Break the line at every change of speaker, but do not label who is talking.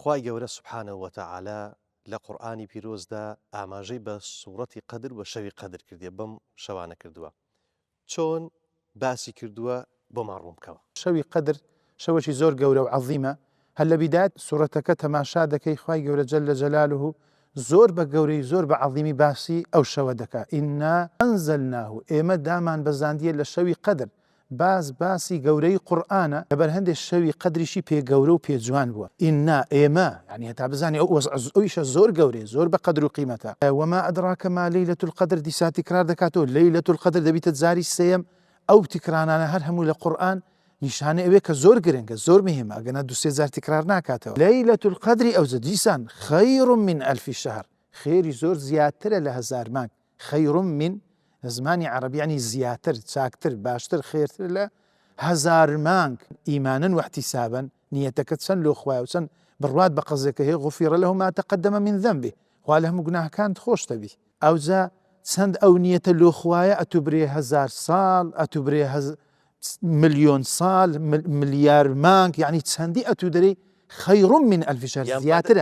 خوای گەورە سوبحانەهو وەتەعالا لە قورئانی پیرۆزدا ئاماژەی بە سوورەتی قەدر و شەوی قەدر کردیە، بەم شەوانە کردووە. چۆن باسی کردووە بۆمان ڕوون بکەوە.
شەوی قەدر شەوەشی زۆر گەورە و عەظیمە. هەر لە بیدات سوورەتەکە تەماشا دەکەی خوای گەورە جەلە جەلالوهو زۆر بە گەورەی زۆر بە عەظیمی باسی ئەو شەوە دەکا. ئینا ئەنزەلناهو، ئێمە دامان بەزاندیە لە شەوی قەدر. باسی گەورەی قورئانە لەبەر هەندێک شەوی قەدریشی پێ گەورە و پێ جوان بووە. ئینا ئێمە یعنی هەتا بزانێ ئەویشە زۆر گەورەیە، زۆر بە قەدر و قیمەتە. وما ئەدراکە ما لەیلەة القەدر، دیسا تکرار دەکاتەوە لەیلەة القەدر دەبیتە جاری سێیەم. ئەو تکرارانە هەر هەموو لە قورئان نیشانە ئەوەیە کە زۆر گرنگە، زۆر مهمە، ئەگەنا دو سێ جار تکرار ناکاتەوە. لەیلەة القەدر ئەوجە دیسان خەیر من ئەلف شەهر، خێری زۆر زیاترە لە هەزار مانگ. خەیر من زمانی عەرەبی یعنی زیاتر، چاکتر، باشتر، خێرتر لە هەزار مانگ. ئیمانن و احتیسابن، نیەتەکەت چەند لۆ خوایە و چەند بڕوات بە قەزێکە هەیە غوفیڕ لەه ما تەقەدەمە من ذەنبه، خوا لە هەموو گوناهەکانت خۆش دەبی. ئەوجا چەند ئەو نیەتە لۆ خوایە ئەتوبرێ هەزار ساڵ، ئەتوبرێ ملیۆن ساڵ، ملیار مانگ، یعنی چەندی ئەتو دەرێ خەیر من ئەلف شەهر، زیاترە.